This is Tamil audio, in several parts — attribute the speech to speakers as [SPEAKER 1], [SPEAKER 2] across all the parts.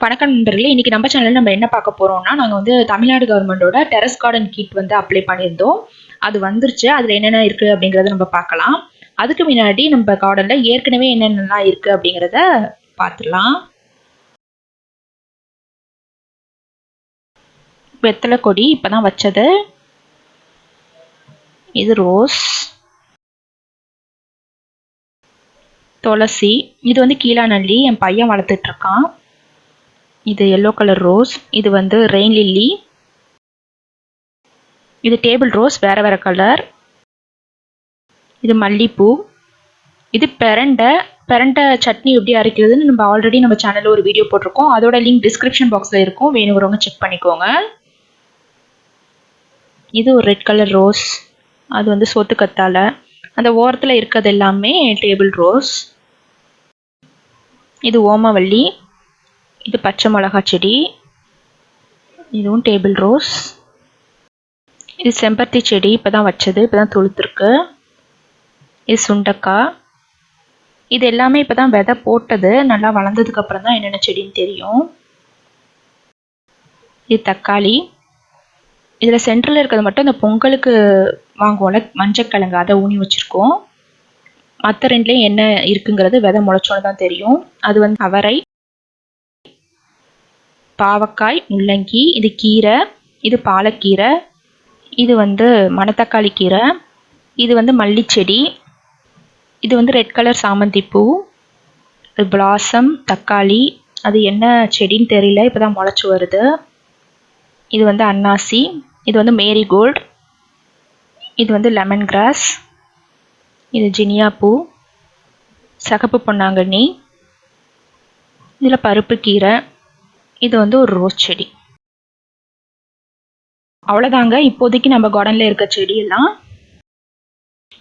[SPEAKER 1] வணக்கம் நண்பர்களே, இன்னைக்கு நம்ம சேனல்ல நம்ம என்ன பார்க்க போறோம்னா, நாங்க வந்து தமிழ்நாடு கவர்மெண்டோட டெரஸ் கார்டன் கிட் வந்து அப்ளை பண்ணியிருந்தோம். அது வந்துருச்சு. அதுல என்னென்ன இருக்கு அப்படிங்கறத நம்ம பார்க்கலாம். அதுக்கு முன்னாடி நம்ம கார்டன்ல ஏற்கனவே என்னென்னலாம் இருக்கு அப்படிங்கறத பார்த்துடலாம். வெத்தலை கொடி இப்பதான் வச்சது. இது ரோஸ், துளசி, இது வந்து கீழாநெல்லி, என் பையன் வளர்த்துட்டு இருக்கான். இது எல்லோ கலர் ரோஸ், இது வந்து ரெயின் லில்லி, இது டேபிள் ரோஸ் வேற வேற கலர், இது மல்லிப்பூ, இது பெரண்டை சட்னி எப்படி அரைக்கிறதுன்னு நம்ம ஆல்ரெடி நம்ம சேனல்ல ஒரு வீடியோ போட்டிருக்கோம். அதோட லிங்க் டிஸ்கிரிப்ஷன் பாக்ஸ்ல இருக்கும், வேணுங்கிறவங்க செக் பண்ணிக்கோங்க. இது ஒரு ரெட் கலர் ரோஸ், அது வந்து சோத்துக்கத்தால. அந்த ஓரத்தில் இருக்கிறது எல்லாமே டேபிள் ரோஸ். இது ஓமவல்லி, இது பச்சை மிளகா செடி, இதுவும் டேபிள் ரோஸ். இது செம்பருத்தி செடி இப்போதான் வச்சது, இப்போதான் துளுத்துருக்கு. இது சுண்டக்காய். இது எல்லாமே இப்போதான் விதை போட்டது, நல்லா வளர்ந்ததுக்கு அப்புறம் தான் என்னென்ன செடின்னு தெரியும். இது தக்காளி. இதில் சென்டரில் இருக்கிறது மட்டும் இந்த பொங்கலுக்கு வாங்குவோம்ல மஞ்சக்கிழங்கு, அதை ஊனி வச்சுருக்கோம். மற்ற ரெண்டுலேயும் என்ன இருக்குங்கிறது விதை முளைச்சோன்னு தான் தெரியும். அது வந்து அவரை, பாவக்காய், முள்ளங்கி, இது கீரை, இது பாலக்கீரை, இது வந்து மணத்தக்காளி கீரை, இது வந்து மல்லிச்செடி, இது வந்து ரெட் கலர் சாமந்தி பூ, இது பிளாசம் தக்காளி, அது என்ன செடின்னு தெரியல, இப்போதான் முளைச்சி வருது. இது வந்து அன்னாசி, இது வந்து மேரிகோல்டு, இது வந்து லெமன் கிராஸ், இது ஜினியா பூ, சகப்பு பொன்னாங்கண்ணி, இதில் பருப்பு கீரை, இது வந்து ஒரு ரோஸ் செடி. அவ்வளோதாங்க இப்போதைக்கு நம்ம கார்டனில் இருக்க செடியெல்லாம்.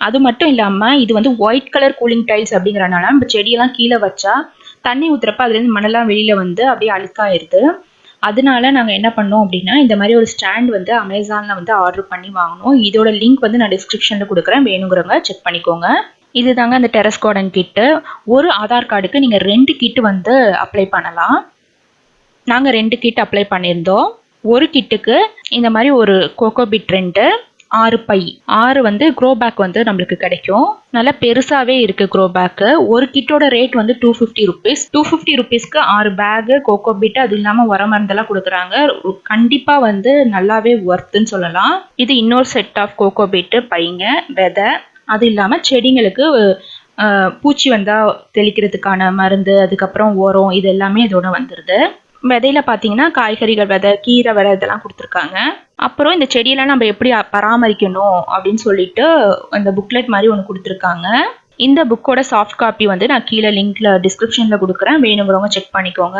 [SPEAKER 1] அது மட்டும் இல்லாமல் இது வந்து ஒயிட் கலர் கூலிங் டைல்ஸ் அப்படிங்கிறனால நம்ம செடியெல்லாம் கீழே வச்சா தண்ணி ஊற்றுறப்ப அதுலேருந்து மணலாம் வெளியில் வந்து அப்படியே அழுக்காயிருது. அதனால நாங்கள் என்ன பண்ணோம் அப்படின்னா, இந்த மாதிரி ஒரு ஸ்டாண்ட் வந்து அமேசானில் வந்து ஆர்டர் பண்ணி வாங்கினோம். இதோட லிங்க் வந்து நான் டிஸ்கிரிப்ஷனில் கொடுக்குறேன், வேணுங்கிறவங்க செக் பண்ணிக்கோங்க. இது தாங்க அந்த டெரஸ் கார்டன் கிட்டு. ஒரு ஆதார் கார்டுக்கு நீங்கள் 2 கிட்டு வந்து அப்ளை பண்ணலாம். நாங்கள் 2 கிட் அப்ளை பண்ணியிருந்தோம். ஒரு கிட்டுக்கு இந்த மாதிரி ஒரு கோகோபிட் 2, 6 பை, 6 வந்து க்ரோ பேக் வந்து நம்மளுக்கு கிடைக்கும். நல்லா பெருசாகவே இருக்குது க்ரோ பேக்கு. ஒரு கிட்டோட ரேட் வந்து 250 ருபீஸ். 250 ருபீஸ்க்கு 6 பேகு கோகோபிட், அது இல்லாமல் உர மருந்தெல்லாம் கொடுக்குறாங்க. கண்டிப்பாக வந்து நல்லாவே ஒர்த்துன்னு சொல்லலாம். இது இன்னொரு செட் ஆஃப் கோகோபிட்டு பைங்க, விதை, அது இல்லாமல் செடிங்களுக்கு பூச்சி வந்தால் தெளிக்கிறதுக்கான மருந்து, அதுக்கப்புறம் உரம், இது எல்லாமே இதோட வந்துடுது. விதையில பார்த்தீங்கன்னா காய்கறிகள் விதை, கீரை விதை இதெல்லாம் கொடுத்துருக்காங்க. அப்புறம் இந்த செடியெல்லாம் நம்ம எப்படி பராமரிக்கணும் அப்படின்னு சொல்லிட்டு அந்த புக்லெட் மாதிரி ஒன்று கொடுத்துருக்காங்க. இந்த புக்கோட சாஃப்ட் காப்பி வந்து நான் கீழே லிங்க்ல டிஸ்கிரிப்ஷனில் கொடுக்குறேன், வேணுங்கிறவங்க செக் பண்ணிக்கோங்க.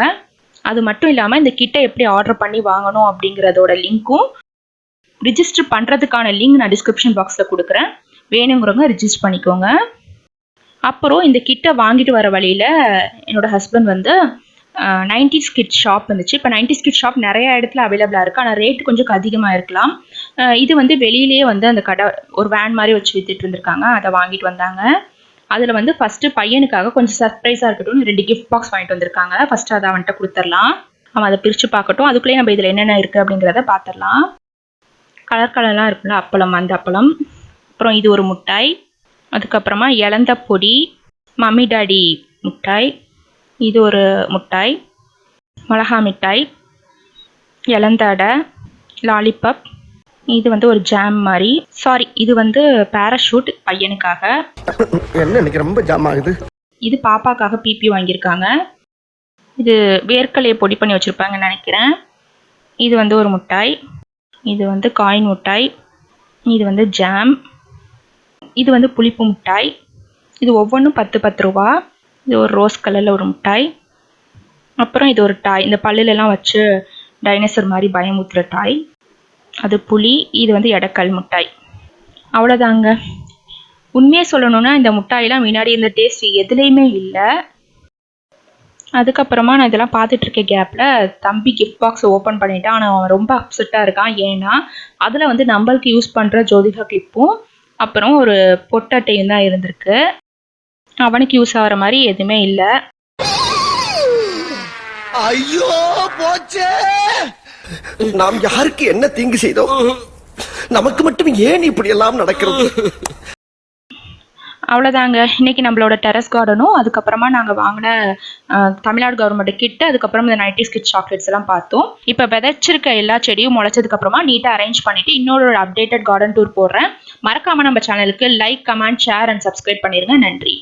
[SPEAKER 1] அது மட்டும் இல்லாமல் இந்த கிட்டை எப்படி ஆர்டர் பண்ணி வாங்கணும் அப்படிங்கிறதோட லிங்க்கும், ரிஜிஸ்டர் பண்ணுறதுக்கான லிங்க் நான் டிஸ்கிரிப்ஷன் பாக்ஸில் கொடுக்குறேன், வேணுங்கிறவங்க ரிஜிஸ்டர் பண்ணிக்கோங்க. அப்புறம் இந்த கிட்டை வாங்கிட்டு வர வழியில் என்னோட ஹஸ்பண்ட் வந்து 90's கிட் ஷாப் வந்துச்சு. இப்போ 90's கிட் ஷாப் நிறைய இடத்துல அவைலபிளாக இருக்குது, ஆனால் ரேட் கொஞ்சம் அதிகமாக இருக்கலாம். இது வந்து வெளியிலேயே வந்து அந்த கடை ஒரு வேன் மாதிரி வச்சு வித்துட்டு இருந்திருக்காங்க, அதை வாங்கிட்டு வந்தாங்க. அதில் வந்து ஃபஸ்ட்டு பையனுக்காக கொஞ்சம் சர்ப்ரைஸாக இருக்கட்டும் 2 கிஃப்ட் பாக்ஸ் வாங்கிட்டு வந்திருக்காங்க. ஃபஸ்ட்டு அதை அவன்கிட்ட கொடுத்துடலாம், அவன் அதை பிரித்து பார்க்கட்டும். அதுக்குள்ளேயே நம்ம இதில் என்னென்ன இருக்குது அப்படிங்கிறத பார்த்துடலாம். கலர்லாம் இருக்குல்ல அப்பளம், அந்த அப்பளம். அப்புறம் இது ஒரு மிட்டாய், அதுக்கப்புறமா இலந்த பொடி, மம்மி டாடி மிட்டாய், இது ஒரு மிட்டாய், மிளகா மிட்டாய், இலந்தடை, லாலிபப், இது வந்து ஒரு ஜாம் மாதிரி, சாரி இது வந்து பேராஷூட் பையனுக்காக. என்ன எனக்கு ரொம்ப ஜாம் ஆகுது. இது பாப்பாக்காக பிபி வாங்கியிருக்காங்க. இது வேர்க்கலையை பொடி பண்ணி வச்சுருப்பாங்கன்னு நினைக்கிறேன். இது வந்து ஒரு மிட்டாய், இது வந்து காயின் மிட்டாய், இது வந்து ஜாம், இது வந்து புளிப்பு மிட்டாய். இது ஒவ்வொன்றும் 10 ரூபா. இது ஒரு ரோஸ் கலரில் ஒரு மிட்டாய். அப்புறம் இது ஒரு டாய், இந்த பல்லுலலாம் வச்சு டைனோசர் மாதிரி பயமுத்துற டாய், அது புளி. இது வந்து எடக்கல் மிட்டாய். அவ்வளோதாங்க. உண்மையாக சொல்லணும்னா இந்த மிட்டாயெல்லாம் முன்னாடி இருந்த டேஸ்ட் எதுலேயுமே இல்லை. அதுக்கப்புறமா நான் இதெல்லாம் பார்த்துட்டு இருக்க கேப்பில் தம்பி கிஃப்ட் பாக்ஸ் ஓப்பன் பண்ணிட்டான். ஆனால் அவன் ரொம்ப அப்செட்டாக இருக்கான். ஏன்னா அதில் வந்து நம்மளுக்கு யூஸ் பண்ணுற ஜோதிகா கிளிப்பும் அப்புறம் ஒரு பொட்டட்டையும் தான் இருந்திருக்கு. அவனுக்கு யூஸ் ஆகிற மாதிரி எதுவுமே இல்லை.
[SPEAKER 2] ஐயோ போச்சே. நாம் யாருக்கு என்ன தீங்கு செய்தோம்? நமக்கு மட்டும் ஏன் இப்படி எல்லாம் நடக்கிறது?
[SPEAKER 1] அவ்வளோதாங்க இன்னைக்கு நம்மளோட டெரஸ் கார்டனும் அதுக்கப்புறமா நாங்கள் வாங்கின தமிழ்நாடு கவர்மெண்ட் கிட்ட அதுக்கப்புறம் இந்த 90's கிட் சாக்லேட்ஸ் எல்லாம் பார்த்தோம். இப்போ விதைச்சிருக்க எல்லா செடியும் முளைச்சதுக்கப்புறமா நீட்டாக அரேஞ்ச் பண்ணிட்டு இன்னொரு அப்டேட்டட் கார்டன் டூர் போடுறேன். மறக்காம நம்ம சேனலுக்கு like, comment, share and subscribe பண்ணிருங்க. நன்றி.